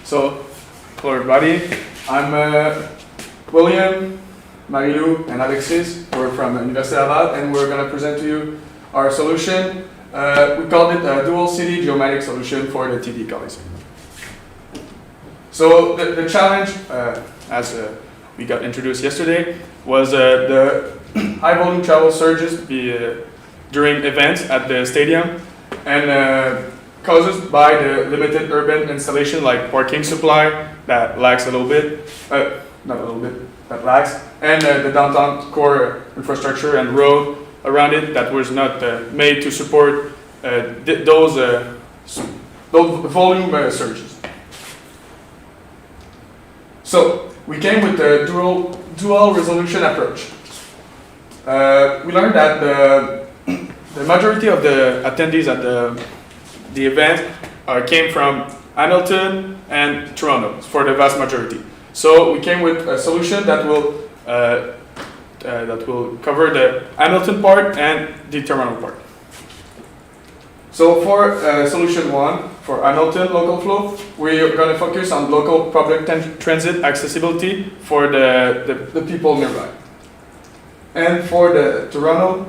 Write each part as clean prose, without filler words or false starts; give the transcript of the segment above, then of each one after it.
So, hello everybody. I'm William, Marilou, and Alexis. We're from Université Laval, and we're going to present to you our solution. We called it a dual city geomatics solution for the TD Coliseum. So the challenge, as we got introduced yesterday, was the high volume travel surges during events at the stadium, and causes by the limited urban installation like parking supply that lacks a little bit, not a little bit, that lacks, and the downtown core infrastructure and road around it that was not made to support those volume surges. So we came with the dual resolution approach. We learned that the majority of the attendees at the event came from Hamilton and Toronto for the vast majority. So we came with a solution that will cover the Hamilton part and the Toronto part. So for solution 1, for Hamilton local flow, we're going to focus on local public transit accessibility for the people nearby. And for the Toronto,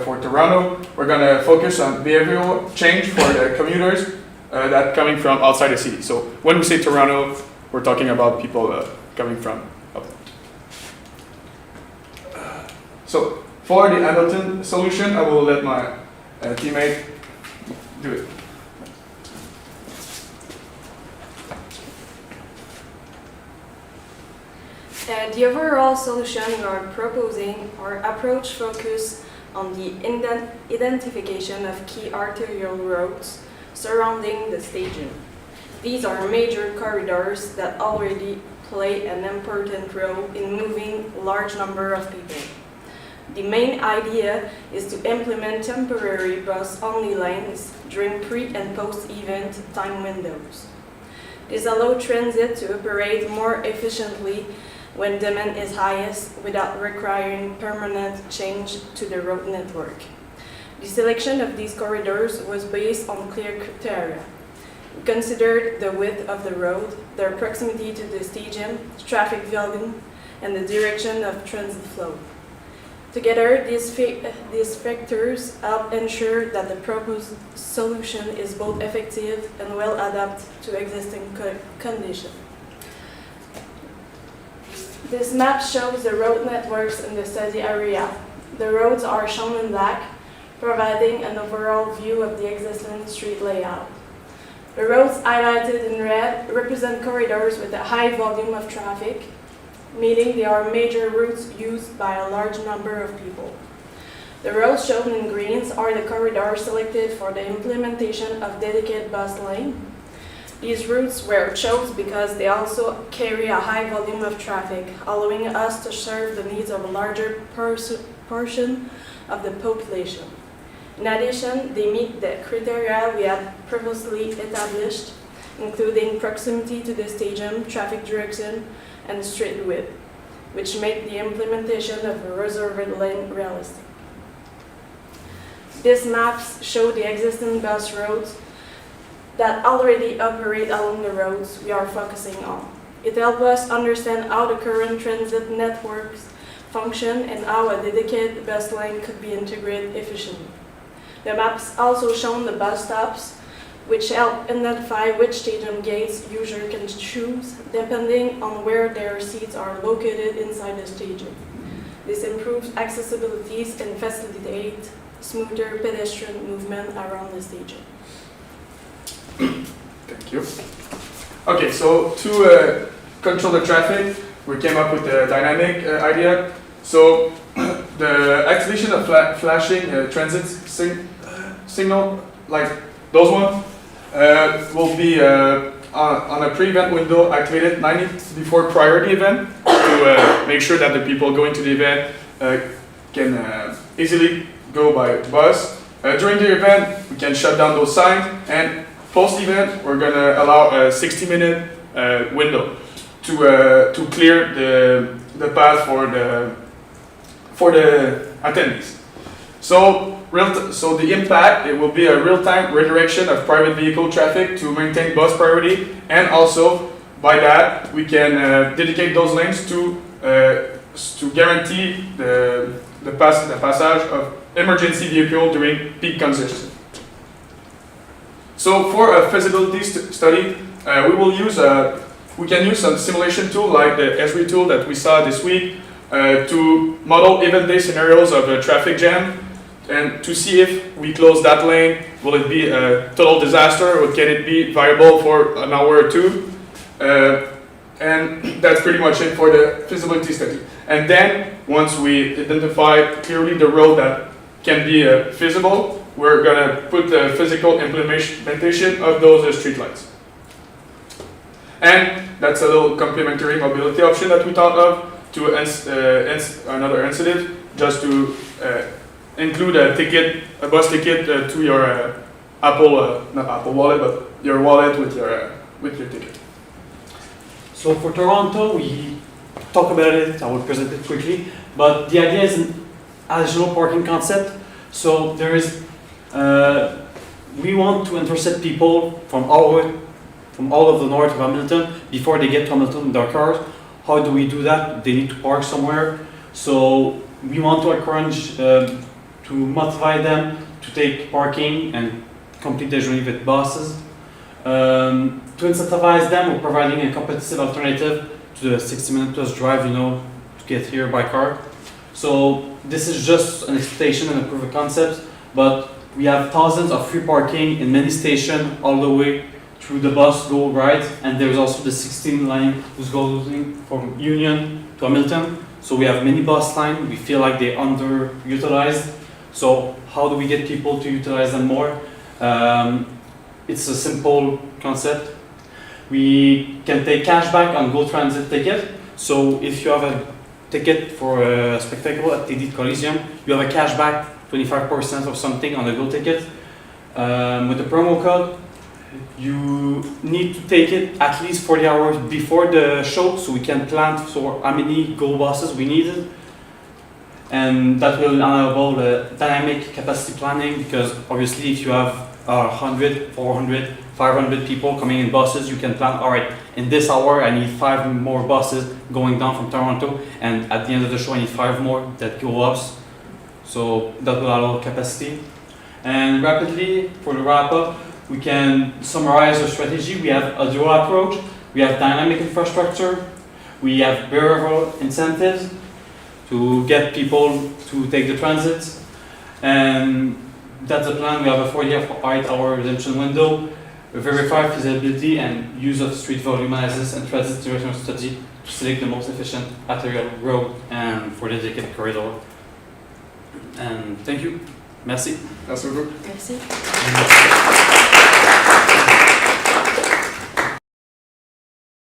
for Toronto, we're going to focus on behavioral change for the commuters that coming from outside the city. So when we say Toronto, we're talking about people coming from up. So for the Hamilton solution, I will let my teammate do it. The overall solution we are proposing, our approach focus on the identification of key arterial roads surrounding the stadium. These are major corridors that already play an important role in moving a large number of people. The main idea is to implement temporary bus-only lanes during pre- and post-event time windows. This allows transit to operate more efficiently when demand is highest without requiring permanent change to the road network. The selection of these corridors was based on clear criteria. We considered the width of the road, their proximity to the stadium, traffic volume, and the direction of transit flow. Together, these factors help ensure that the proposed solution is both effective and well adapted to existing conditions. This map shows the road networks in the study area. The roads are shown in black, providing an overall view of the existing street layout. The roads highlighted in red represent corridors with a high volume of traffic, meaning they are major routes used by a large number of people. The roads shown in greens are the corridors selected for the implementation of dedicated bus lane. These routes were chosen because they also carry a high volume of traffic, allowing us to serve the needs of a larger portion of the population. In addition, they meet the criteria we had previously established, including proximity to the stadium, traffic direction, and street width, which make the implementation of a reserved lane realistic. These maps show the existing bus routes that already operate along the roads we are focusing on. It helps us understand how the current transit networks function and how a dedicated bus lane could be integrated efficiently. The maps also show the bus stops, which help identify which stadium gates users can choose depending on where their seats are located inside the stadium. This improves accessibility and facilitates smoother pedestrian movement around the stadium. Thank you. Okay, so to control the traffic, we came up with a dynamic idea. So the activation of flashing transit signal, like those ones, will be on a pre-event window activated 90 before prior to the event to make sure that the people going to the event can easily go by bus. During the event, we can shut down those signs, and post-event, we're going to allow a 60-minute window to clear the path for the attendees. So so the impact, it will be a real-time redirection of private vehicle traffic to maintain bus priority, and also by that we can dedicate those lanes to guarantee the passage of emergency vehicle during peak congestion. So for a feasibility study, we can use some simulation tool like the Esri tool that we saw this week to model event-day scenarios of a traffic jam and to see if we close that lane, will it be a total disaster or can it be viable for an hour or two? And that's pretty much it for the feasibility study. And then once we identify clearly the road that can be feasible, we're gonna put the physical implementation of those streetlights. And that's a little complementary mobility option that we thought of to another incentive, just to include a bus ticket to your not Apple Wallet, but your wallet with your ticket. So for Toronto, we talk about it. I will present it quickly, but the idea is an additional parking concept. So there is, we want to intercept people from all of the north of Hamilton before they get to Hamilton with their cars. How do we do that? They need to park somewhere. So we want to encourage, to motivate them to take parking and complete their journey with buses. To incentivize them, we're providing a competitive alternative to the 60-minute plus drive, to get here by car. So this is just an expectation and a proof of concept, but we have thousands of free parking in many stations all the way through the bus go right, and there's also the 16 line who's going from Union to Hamilton. So we have many bus lines. We feel like they're underutilized. So how do we get people to utilize them more? It's a simple concept. We can take cash back on Go Transit ticket. So if you have a ticket for a spectacle at TD Coliseum, you have a cash back 25% of something on the Go ticket. With the promo code, you need to take it at least 40 hours before the show, so we can plan for how many Go buses we needed. And that will enable dynamic capacity planning, because obviously if you have 100, 400, 500 people coming in buses, you can plan, all right, in this hour I need 5 more buses going down from Toronto, and at the end of the show I need 5 more that go up. So that will allow capacity. And rapidly, for the wrap up, we can summarize our strategy. We have a dual approach, we have dynamic infrastructure, we have behavioral incentives to get people to take the transit, and that's the plan. We have a 48-hour redemption window, verify feasibility and use of street volume analysis and transit direction study to select the most efficient arterial road and for the dedicated corridor. And thank you. Merci. Merci beaucoup. Merci.